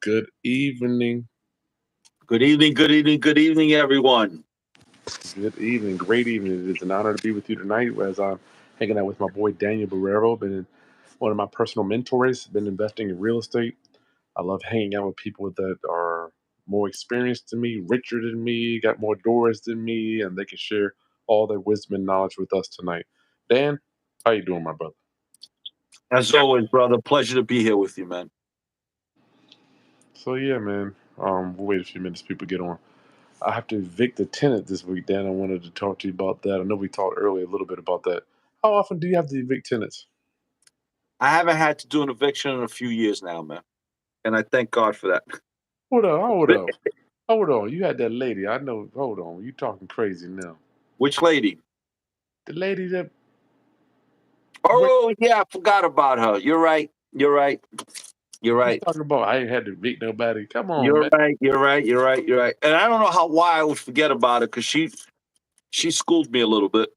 Good evening. Good evening, good evening, good evening, everyone. Good evening. Great evening. It is an honor to be with you tonight as I'm hanging out with my boy Daniel Barrero. Been one of my personal mentors. Been investing in real estate. I love hanging out with people that are more experienced than me, richer than me, got more doors than me, and they can share all their wisdom and knowledge with us tonight. Dan, how you doing, my brother? As always, brother, pleasure to be here with you, man. So yeah, man. We'll wait a few minutes. People get on. I have to evict a tenant this week, Dan. I wanted to talk to you about that. I know we talked earlier a little bit about that. How often do you have to evict tenants? I haven't had to do an eviction in a few years now, man. And I thank God for that. Hold on, hold But on, hold on. You had that lady. I know. Hold on. You talking crazy now? which lady? The lady that went, Oh, yeah, I forgot about her. You're right. You're right. You're you right. talking about? I ain't had to evict nobody. Come on, You're man. right. You're right. You're right. You're right. And I don't know why I would forget about it because she schooled me a little bit.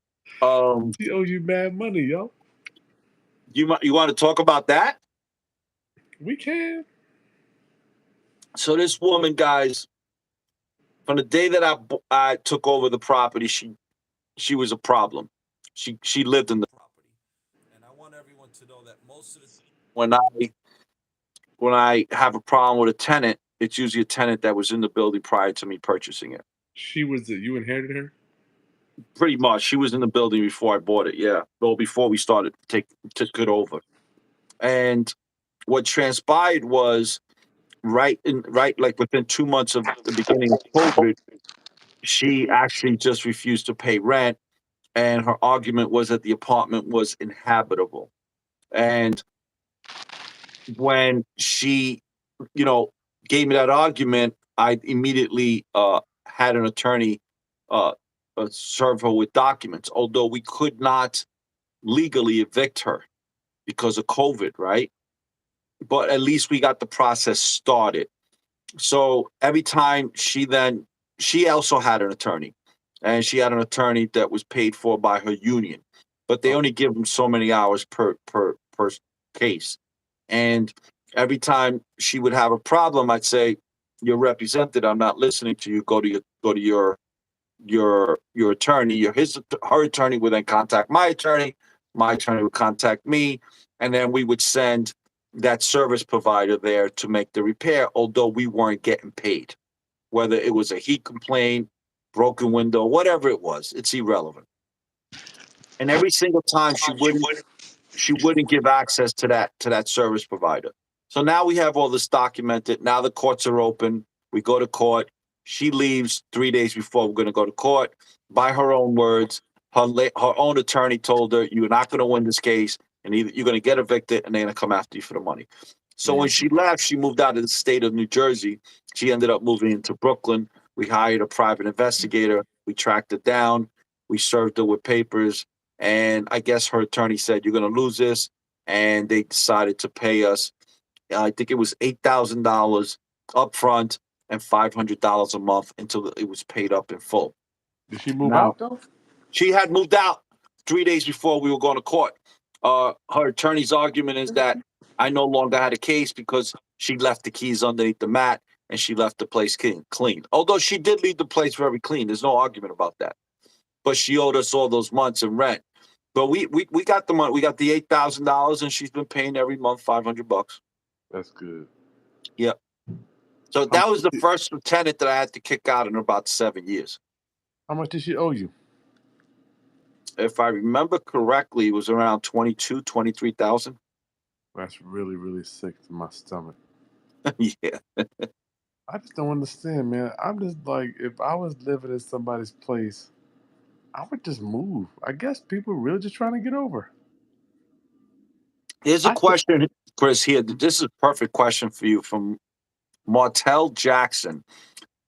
Um, She owes you mad money, yo. you want to talk about that? We can. So this woman, guys, from the day that I took over the property, she was a problem. She lived in the property, and I want everyone to know that most of the time when I have a problem with a tenant, it's usually a tenant that was in the building prior to me purchasing it. She was. You inherited her. Pretty much, she was in the building before I bought it. Yeah, well, before we started took it over, and what transpired was right like within 2 months of the beginning of COVID, she actually just refused to pay rent, and her argument was that the apartment was inhabitable. And when she, you know, gave me that argument, I immediately had an attorney uh, serve her with documents, although we could not legally evict her because of COVID, right? But at least we got the process started. So every time she also had an attorney, and she had an attorney that was paid for by her union, but they Oh, only give them so many hours per case. And every time she would have a problem, I'd say, "You're represented. I'm not listening to you. Go to your attorney. Her attorney would then contact my attorney. My attorney would contact me, and then we would send that service provider there to make the repair. Although we weren't getting paid, whether it was a heat complaint, broken window, whatever it was, it's irrelevant. And every single time she wouldn't give access to that service provider. So now we have all this documented. Now the courts are open. We go to court. She leaves 3 days before we're going to go to court. By her own words, her own attorney told her, "You're not going to win this case, and either you're going to get evicted, and they're going to come after you for the money." So when mm, she left, she moved out of the state of New Jersey. She ended up moving into Brooklyn. We hired a private investigator. We tracked her down. We served her with papers, and I guess her attorney said, "You're going to lose this." And they decided to pay us, I think it was $8,000 upfront and $500 a month until it was paid up in full. did she move Now, out though? she had moved out 3 days before we were going to court. Her attorney's argument is that I no longer had a case because she left the keys underneath the mat and she left the place clean. Although she did leave the place very clean. There's no argument about that. But she owed us all those months in rent. But we got the money. We got the $8,000, and she's been paying every month $500. That's good. Yeah. So How that was much the did, first tenant that I had to kick out in about 7 years. how much did she owe you? If I remember correctly, it was around 22, 23,000. That's really, really sick to my stomach. Yeah. I just don't understand, man. I'm just like, if I was living in somebody's place, I would just move. I guess people really just trying to get over. Here's a I think question, Chris. Here, this is a perfect question for you from Martell Jackson.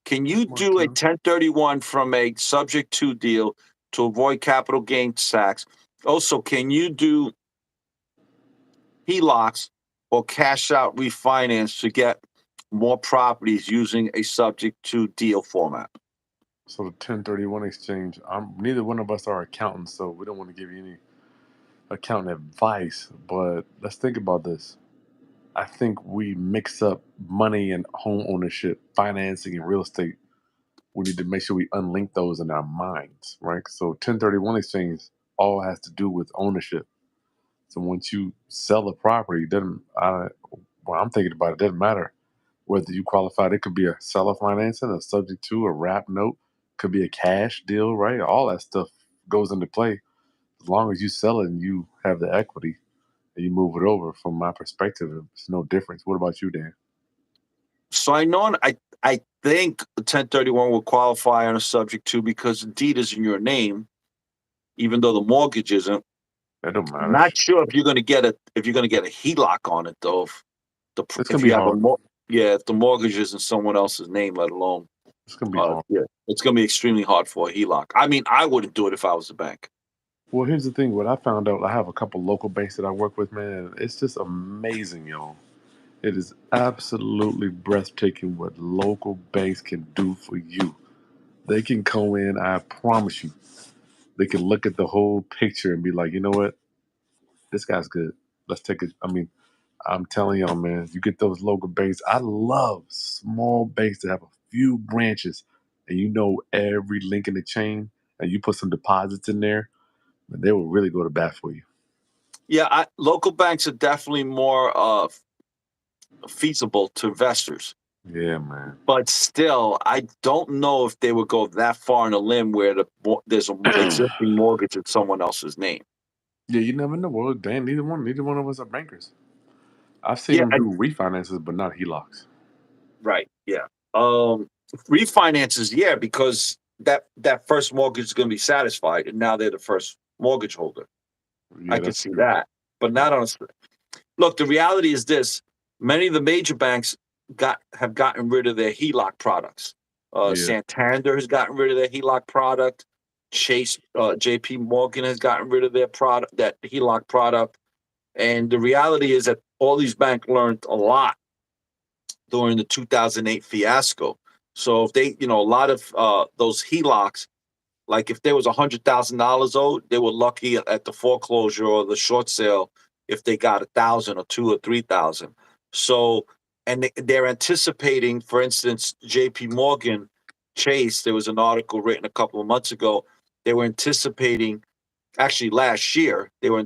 Can you do a Martel. 1031 from a subject to deal to avoid capital gain tax? Also, can you do HELOCs or cash out refinance to get more properties using a subject to deal format? So the 1031 exchange. Neither one of us are accountants, so we don't want to give you any accountant advice. But let's think about this. I think we mix up money and home ownership, financing, and real estate. We need to make sure we unlink those in our minds, right? So 1031 exchange all has to do with ownership. So once you sell a property, it doesn't well, I'm thinking about it, doesn't matter whether you qualify. It could be a seller financing, a subject to, a wrap note, could be a cash deal, right? All that stuff goes into play as long as you sell it and you have the equity and you move it over. From my perspective, it's no difference. What about you, Dan? So I think 1031 will qualify on a subject to because the deed is in your name, even though the mortgage isn't. That don't I'm matter. not sure if you're gonna get a HELOC on it though. It's gonna If be you have a hard. yeah, if the mortgage is in someone else's name, let alone It's gonna be hard. yeah, it's gonna be extremely hard for a HELOC. I mean, I wouldn't do it if I was the bank. Well, here's the thing. What I found out, I have a couple local banks that I work with, man. It's just amazing, y'all. It is absolutely breathtaking what local banks can do for you. They can come in, I promise you, they can look at the whole picture and be like, you know what? This guy's good. Let's take it. I mean, I'm telling y'all, man, you get those local banks. I love small banks that have a few branches and you know every link in the chain and you put some deposits in there, and they will really go to bat for you. Yeah, local banks are definitely more feasible to investors. Yeah, man. But still, I don't know if they would go that far on a limb where there's an existing mortgage in someone else's name. Yeah, you never know. Well, Dan, neither one of us are bankers. I've seen Yeah, them do refinances, but not HELOCs. right. Yeah. Um, Refinances, yeah, because that first mortgage is going to be satisfied, and now they're the first mortgage holder. I Yeah, can that's see true. that, but not on a. Look, the reality is this: many of the major banks have gotten rid of their HELOC products. Yeah, Santander has gotten rid of their HELOC product. Chase, J.P. Morgan has gotten rid of their product, that HELOC product. And the reality is that all these banks learned a lot during the 2008 fiasco. So if they, a lot of those HELOCs, like if there was $100,000 owed, they were lucky at the foreclosure or the short sale if they got 1,000 or 2 or 3,000. So, and they're anticipating, for instance, J.P. Morgan Chase. There was an article written a couple of months ago. They were anticipating, actually last year, they were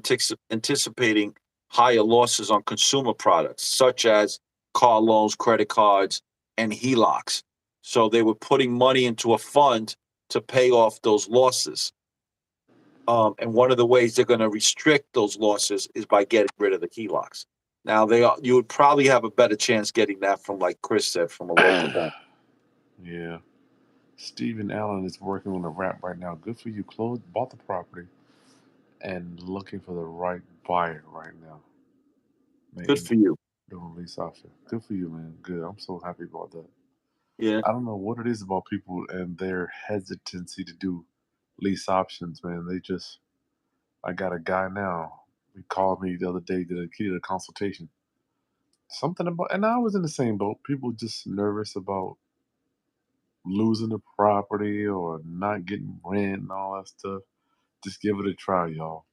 anticipating higher losses on consumer products such as car loans, credit cards, and HELOCs. So they were putting money into a fund to pay off those losses. And one of the ways they're going to restrict those losses is by getting rid of the HELOCs. Now, you would probably have a better chance getting that from, like Chris said, from a local bank. yeah. Stephen Allen is working on a wrap right now. Good for you. Closed, bought the property, and looking for the right buyer right now. Good Man, for you. doing lease option. Good for you, man. Good. I'm so happy about that. Yeah. I don't know what it is about people and their hesitancy to do lease options, man. I got a guy now. He called me the other day, did a consultation. Something about, and I was in the same boat. People just nervous about losing the property or not getting rent and all that stuff. Just give it a try, y'all.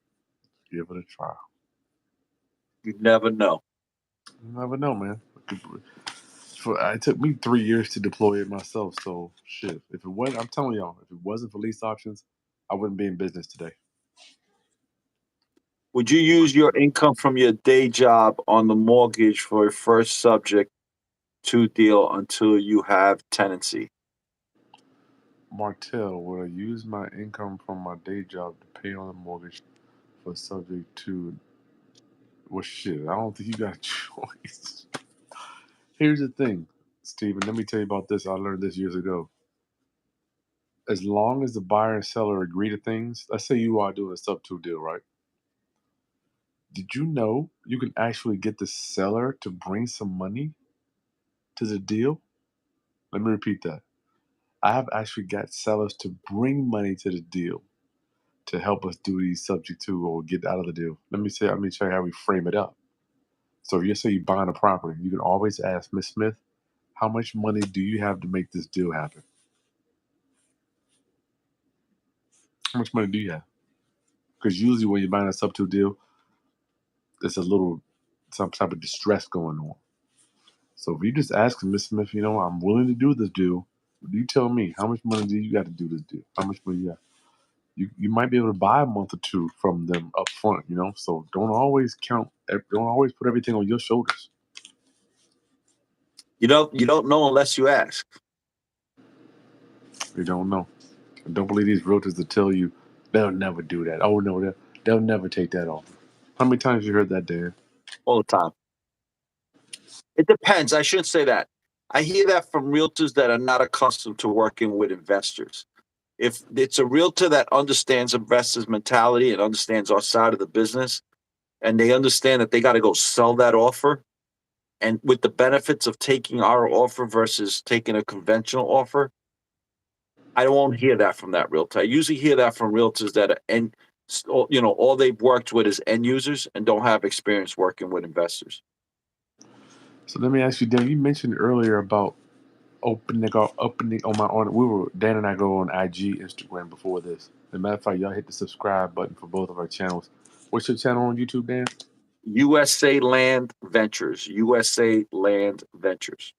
Give it a try. You never know. You never know, man. It took me 3 years to deploy it myself. So shit. If it was, I'm telling y'all, if it wasn't for lease options, I wouldn't be in business today. Would you use your income from your day job on the mortgage for a first subject to deal until you have tenancy? Martell, would I use my income from my day job to pay on the mortgage for subject to? Well, shit. I don't think you got a choice. Here's the thing, Stephen. Let me tell you about this. I learned this years ago. As long as the buyer and seller agree to things, let's say you are doing a sub two deal, right? Did you know you can actually get the seller to bring some money to the deal? Let me repeat that. I have actually got sellers to bring money to the deal to help us do these subject to or get out of the deal. Let me show you how we frame it up. So if you say you're buying a property, you can always ask Miss Smith, how much money do you have to make this deal happen? How much money do you have? Because usually when you're buying a sub two deal, it's a little. some type of distress going on. So if you just ask him, Mr. Smith, I'm willing to do this deal. You tell me how much money do you got to do this deal? How much money you got? You might be able to buy a month or two from them up front. So don't always put everything on your shoulders. You don't know unless you ask. You don't know. And don't believe these realtors that tell you they'll never do that. Oh no, they'll never take that offer. How many times you heard that, Dan? All the time. It depends. I shouldn't say that. I hear that from realtors that are not accustomed to working with investors. If it's a realtor that understands investors' mentality and understands our side of the business, and they understand that they got to go sell that offer, and with the benefits of taking our offer versus taking a conventional offer, I won't hear that from that realtor. I usually hear that from realtors that are all they've worked with is end users and don't have experience working with investors. So let me ask you, Dan. You mentioned earlier about opening on my on. Dan and I go on IG, Instagram before this. As a matter of fact, y'all hit the subscribe button for both of our channels. What's your channel on YouTube, Dan? USA Land Ventures. USA Land Ventures.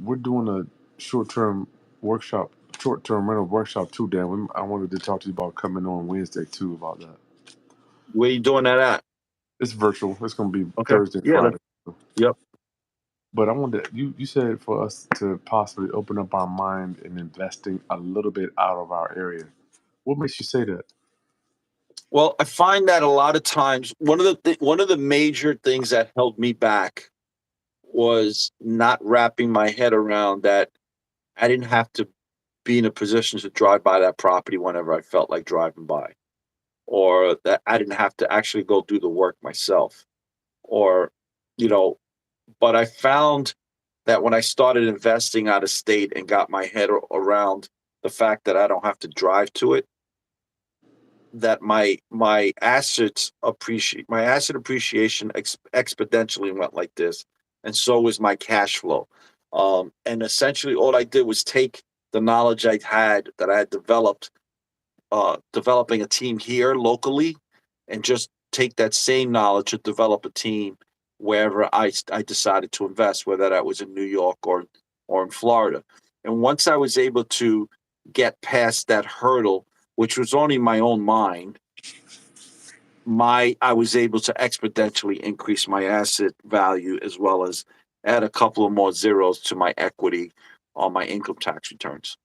We're doing a short-term workshop, short-term rental workshop too, Dan. I wanted to talk to you about coming on Wednesday too about that. Where you doing that at? It's virtual. It's going to be Okay. Thursday and Yeah. Friday. Yep. But I wanted you said for us to possibly open up our mind in investing a little bit out of our area. What makes you say that? Well, I find that a lot of times one of the major things that held me back was not wrapping my head around that I didn't have to be in a position to drive by that property whenever I felt like driving by, or that I didn't have to actually go do the work myself, or you know. But I found that when I started investing out of state and got my head around the fact that I don't have to drive to it, that my asset appreciation exponentially went like this, and so was my cash flow. And essentially, all I did was take the knowledge I had developed, developing a team here locally, and just take that same knowledge to develop a team wherever I decided to invest, whether that was in New York or in Florida. And once I was able to get past that hurdle, which was only my own mind, my I was able to exponentially increase my asset value as well as add a couple of more zeros to my equity on my income tax returns.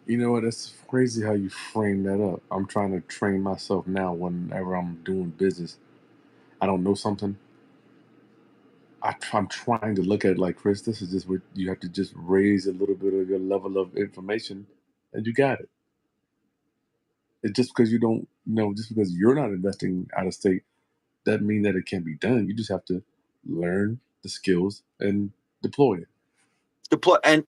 You know what? That's crazy how you frame that up. I'm trying to train myself now whenever I'm doing business. I don't know something. I'm trying to look at it like, Chris, this is just what you have to just raise a little bit of your level of information and you got it. It's just because you don't know, just because you're not investing out of state, doesn't mean that it can't be done. You just have to learn the skills and deploy it. And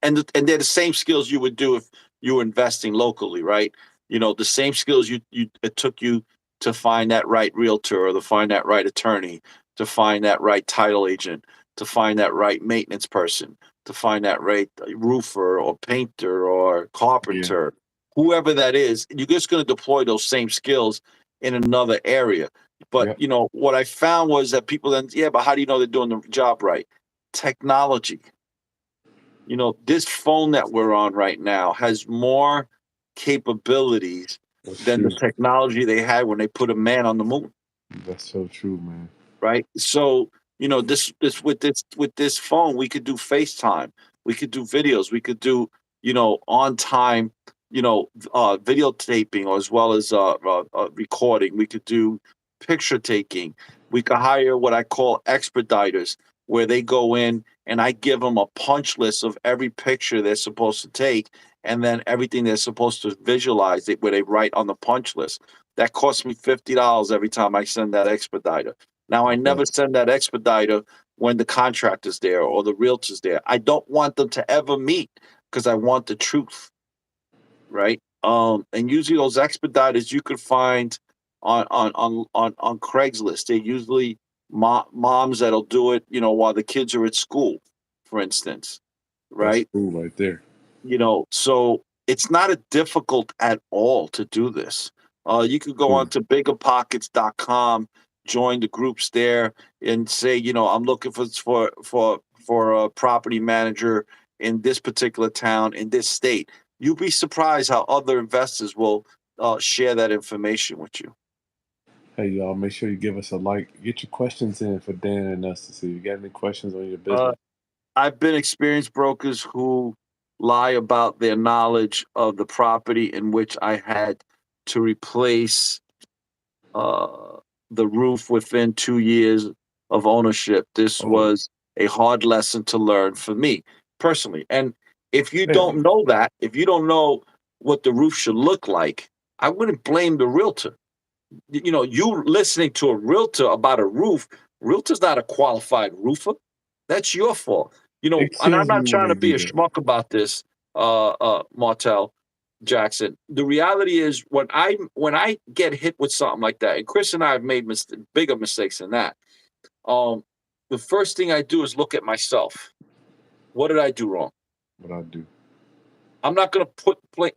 they're the same skills you would do if you were investing locally, right? The same skills you it took you to find that right realtor or to find that right attorney, to find that right title agent, to find that right maintenance person, to find that right roofer or painter or Yeah. carpenter, whoever that is. You're just going to deploy those same skills in another area. But Yep. what I found was that people then, yeah, but how do you know they're doing the job right? Technology. This phone that we're on right now has more capabilities That's than the true. technology they had when they put a man on the moon, That's so true, man. right? So, this phone, we could do FaceTime, we could do videos, we could do, on time, videotaping, or as well as recording. We could do picture taking. We could hire what I call expediters, where they go in and I give them a punch list of every picture they're supposed to take, and then everything they're supposed to visualize it, where they write on the punch list. That costs me $50 every time I send that expediter. Now, I Okay. never send that expediter when the contractor's there or the realtor's there. I don't want them to ever meet because I want the truth, right? And usually those expediters you could find on Craigslist. They're usually moms that'll do it, while the kids are at school, for instance, That's right? cool right there. So it's not a difficult at all to do this. You could go on Cool. to biggerpockets.com. join the groups there and say, I'm looking for a property manager in this particular town in this state. You'll be surprised how other investors will share that information with you. Hey, y'all, make sure you give us a like. Get your questions in for Dan and us to see. You got any questions on your Uh, business? I've been experienced brokers who lie about their knowledge of the property in which I had to replace uh, the roof within 2 years of ownership. This Oh, was a hard lesson to learn for me personally. And if you damn. don't know that, if you don't know what the roof should look like, I wouldn't blame the realtor. You listening to a realtor about a roof, realtor's not a qualified roofer. That's your fault. It And I'm kills me not when trying they to be do a that. schmuck about this, Martel Jackson. The reality is when I get hit with something like that, and Chris and I have made bigger mistakes than that. Um, the first thing I do is look at myself. What did I do wrong? What I do. I'm not going to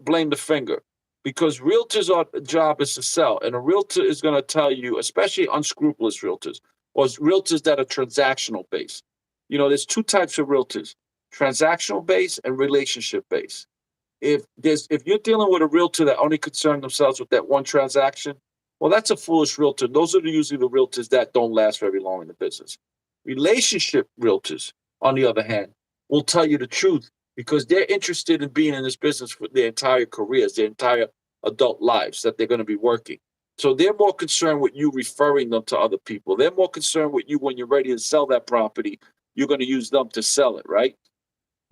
blame the finger because realtors' job is to sell, and a realtor is going to tell you, especially unscrupulous realtors or realtors that are transactional based. There's two types of realtors: transactional based and relationship based. If you're dealing with a realtor that only concern themselves with that one transaction, well, that's a foolish realtor. Those are usually the realtors that don't last very long in the business. Relationship realtors, on the other hand, will tell you the truth because they're interested in being in this business for their entire careers, their entire adult lives that they're going to be working. So they're more concerned with you referring them to other people. They're more concerned with you when you're ready to sell that property. You're going to use them to sell it, right?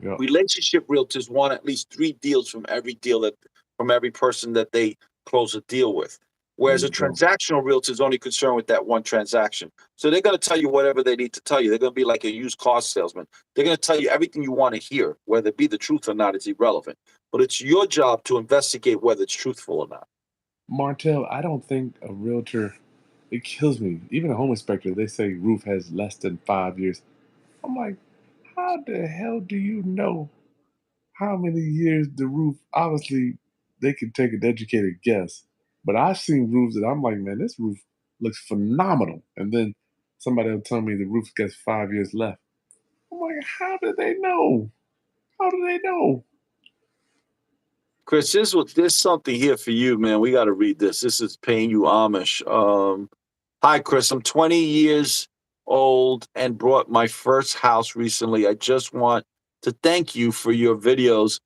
Yep. Relationship realtors want at least three deals from every person that they close a deal with. There Whereas you a go. transactional realtor is only concerned with that one transaction. So they're going to tell you whatever they need to tell you. They're going to be like a used car salesman. They're going to tell you everything you want to hear, whether it be the truth or not is irrelevant. But it's your job to investigate whether it's truthful or not. Martell, I don't think a realtor, it kills me. Even a home inspector, they say roof has less than 5 years. I'm like, how the hell do you know how many years the roof? Obviously, they can take an educated guess. But I've seen roofs that I'm like, man, this roof looks phenomenal. And then somebody will tell me the roof gets 5 years left. I'm like, how do they know? How do they know? Chris, there's something here for you, man. We got to read this. This is paying you homage. Hi, Chris. I'm 20 years old and bought my first house recently. I just want to thank you for your videos.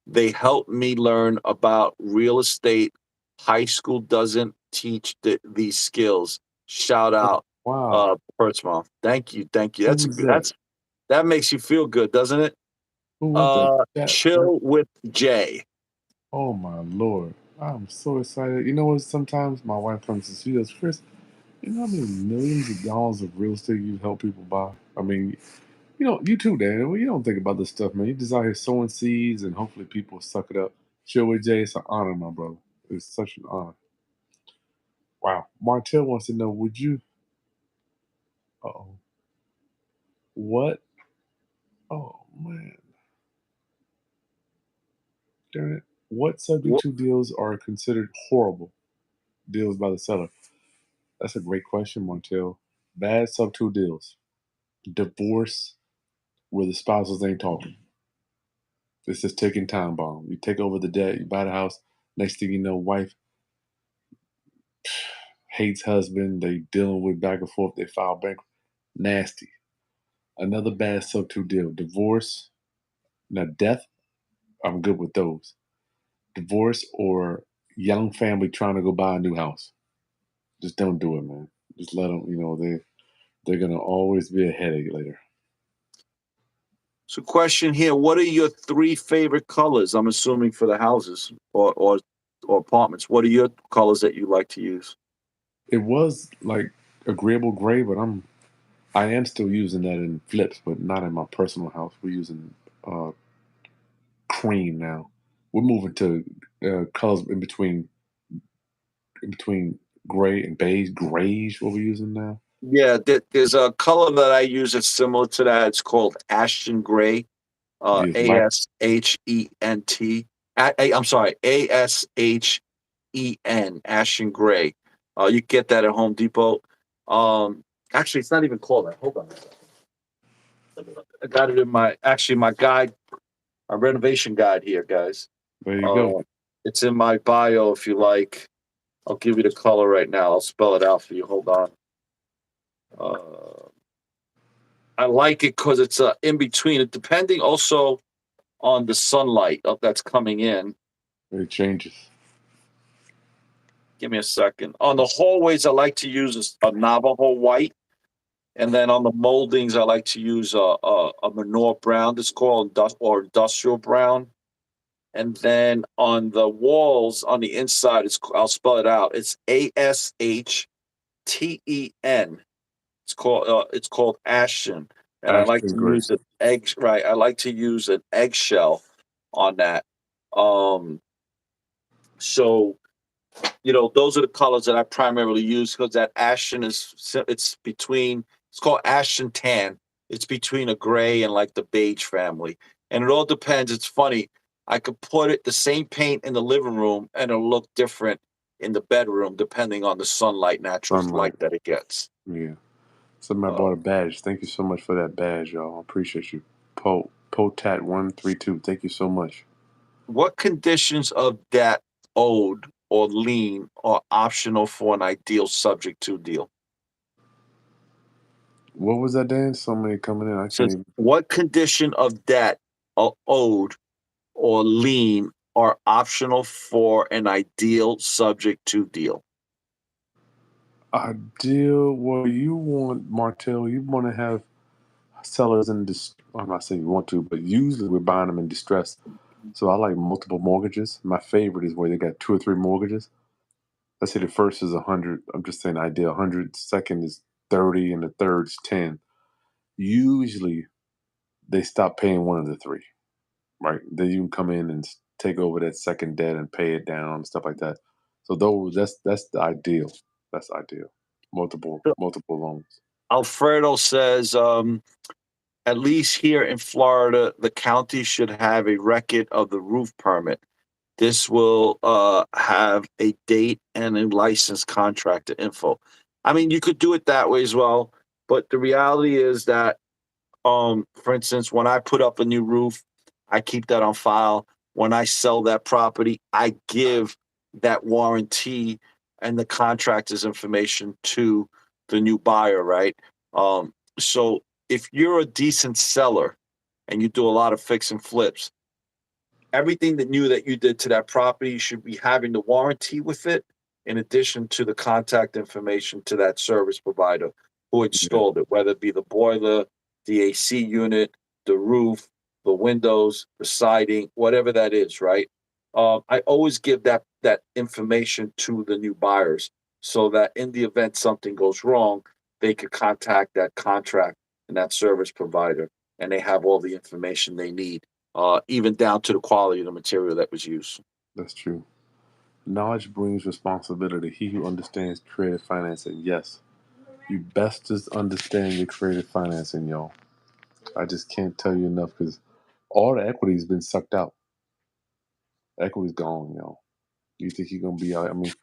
They helped me learn about real estate. High school doesn't teach these skills. Shout Oh, out, wow. Pertsmouth. Thank you, thank you. Who was that? That makes you feel good, doesn't it? Who was that? That Chill with Jay. oh my lord. I'm so excited. You know what? Sometimes my wife comes to see us, Chris. You know how many millions of dollars of real estate you help people buy? I mean, you too, Dan. Well, you don't think about this stuff, man. You just out here sowing seeds and hopefully people suck it up. Chill with Jay, it's an honor, my brother. It's such an honor. Wow. Martell wants to know, would you oh what? Oh man. Darn it. What subject to deals are considered horrible deals by the seller? That's a great question, Martell. Bad sub two deals. Divorce where the spouses ain't talking. It's just ticking time bomb. You take over the debt, you buy the house. Next thing you know, wife hates husband. They dealing with back and forth. They file bankrupt. Nasty. Another bad sub two deal. Divorce. Now death. I'm good with those. Divorce or young family trying to go buy a new house. Just don't do it, man. Just let them. They're gonna always be a headache later. So, question here: what are your three favorite colors? I'm assuming for the houses or apartments. What are your colors that you like to use? It was like agreeable gray, but I am still using that in flips, but not in my personal house. We're using uh, cream now. We're moving to colors in between gray and beige. Grayish, what we're using now. Yeah, there's a color that I use that's similar to that. It's called Ashton Gray. Yes, Ashent. I'm sorry, Ashen, Ashton Gray. You get that at Home Depot. Actually, it's not even called that. Hold on a second. I got it in my guide, my renovation guide here, guys. There you go. Uh, it's in my bio if you like. I'll give you the color right now. I'll spell it out for you. Hold on. Uh, I like it because it's in between. It depending also on the sunlight that's coming in. It changes. Give me a second. On the hallways, I like to use a Navajo white, and then on the moldings, I like to use a manure brown. It's called or industrial brown. And then on the walls, on the inside, I'll spell it out. It's ASHTEN. It's called Ashton, and I like Ashton to Gray. use an egg. Right, I like to use an eggshell on that. Um, so those are the colors that I primarily use because that Ashton it's between. It's called Ashton tan. It's between a gray and like the beige family, and it all depends. It's funny. I could put the same paint in the living room, and it'll look different in the bedroom depending on the sunlight, natural light Sunlight. that it gets. Yeah. Somebody Uh, bought a badge. Thank you so much for that badge, y'all. I appreciate you. Potat132. Thank you so much. what conditions of debt owed or lien are optional for an ideal subject to deal? What was that, Dan? So many coming in. I can't Says even. what condition of debt owed or lien are optional for an ideal subject to deal? Ideal. Well, you want, Martell, you want to have sellers in dis. I'm not saying you want to, but usually we're buying them in distress. So I like multiple mortgages. My favorite is where they got two or three mortgages. Let's say the first is 100. I'm just saying ideal 100. Second is 30, and the third's 10. Usually they stop paying one of the three. Right? Then you can come in and take over that second debt and pay it down, stuff like that. So that's the ideal. That's ideal. Multiple loans. Alfredo says, at least here in Florida, the county should have a record of the roof permit. This will have a date and a licensed contractor info. I mean, you could do it that way as well, but the reality is that, for instance, when I put up a new roof, I keep that on file. When I sell that property, I give that warranty and the contractor's information to the new buyer, right? So if you're a decent seller and you do a lot of fix and flips, everything that new that you did to that property, you should be having the warranty with it, in addition to the contact information to that service provider who Yeah, installed it, whether it be the boiler, the AC unit, the roof, the windows, the siding, whatever that is, right? I always give that information to the new buyers so that in the event something goes wrong, they could contact that contract and that service provider, and they have all the information they need, even down to the quality of the material that was used. that's true. Knowledge brings responsibility. He who understands creative financing, yes, you best just understand your creative financing, y'all. I just can't tell you enough because all the equity's been sucked out. Equity's gone, y'all. You think you're gonna be out? I mean,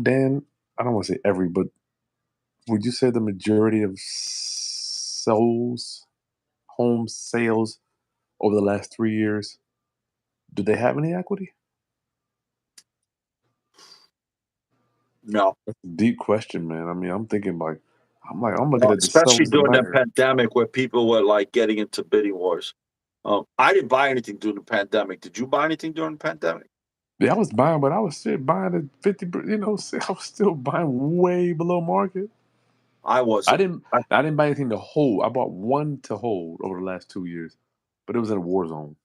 Dan, I don't want to say every, but would you say the majority of sales, home sales over the last 3 years, do they have any equity? No, That's a deep question, man. I mean, I'm looking no, at the especially sellers and during the buyers. pandemic where people were like getting into bidding wars. I didn't buy anything during the pandemic. Did you buy anything during the pandemic? Yeah, I was buying, but I was still buying at 50. I was still buying way below market. I I wasn't. didn't. I didn't buy anything to hold. I bought one to hold over the last 2 years, but it was in a war zone.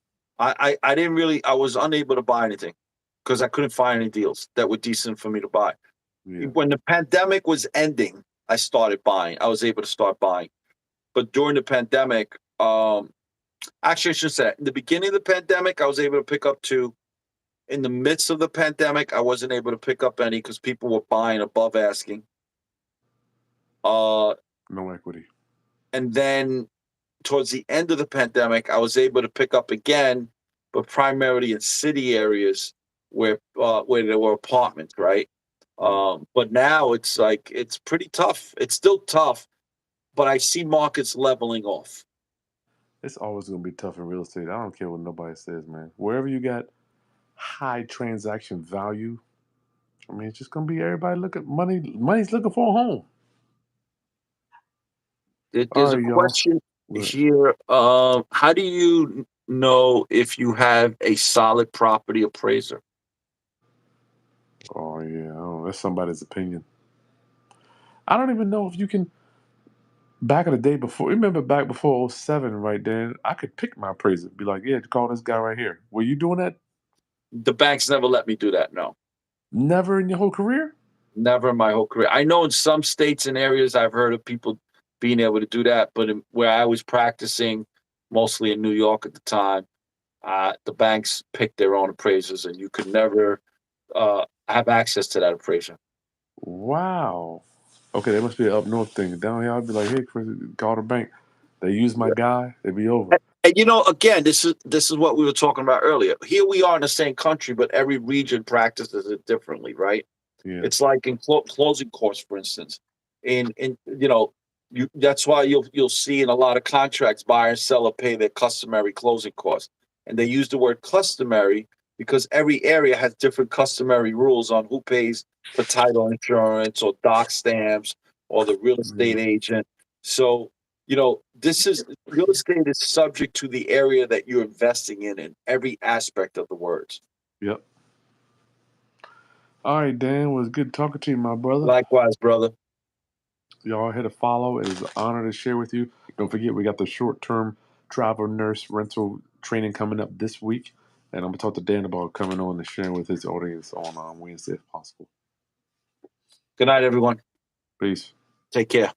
I didn't really. I was unable to buy anything because I couldn't find any deals that were decent for me to buy. Yeah, When the pandemic was ending, I started buying. I was able to start buying. But during the pandemic, actually, I should say, in the beginning of the pandemic, I was able to pick up two. In the midst of the pandemic, I wasn't able to pick up any because people were buying above asking. Uh, no equity. and then towards the end of the pandemic, I was able to pick up again, but primarily in city areas where there were apartments, right? But now it's like it's pretty tough. It's still tough, but I see markets leveling off. It's always gonna be tough in real estate. I don't care what nobody says, man. Wherever you got high transaction value, I mean, it's just gonna be everybody look at money. Money's looking for a home. All There's a right, y'all. question Look. here. How do you know if you have a solid property appraiser? Oh yeah, that's somebody's opinion. I don't even know if you can. Back in the day before, remember back before '07, right then, I could pick my appraiser. Be like, yeah, call this guy right here. Were you doing that? The banks never let me do that. No, Never in your whole career? never in my whole career. I know in some states and areas I've heard of people being able to do that, but where I was practicing, mostly in New York at the time, the banks picked their own appraisers, and you could never have access to that appraiser. Wow. Okay, that must be an up north thing. Down here, I'd be like, hey, Chris, call the bank. They use my guy, it'd be over. And again, this is what we were talking about earlier. Here we are in the same country, but every region practices it differently, right? Yeah. It's like in closing costs, for instance. In that's why you'll see in a lot of contracts, buyer and seller pay their customary closing costs, and they use the word customary because every area has different customary rules on who pays for title insurance or doc stamps or the real estate Mhm. agent. So this is real estate is subject to the area that you're investing in every aspect of the words. Yep. All right, Dan, it was good talking to you, my brother. Likewise, brother. Y'all hit a follow. It is an honor to share with you. Don't forget, we got the short term travel nurse rental training coming up this week. And I'm going to talk to Dan about coming on and sharing with his audience on Wednesday if possible. Good night, everyone. Peace. Take care.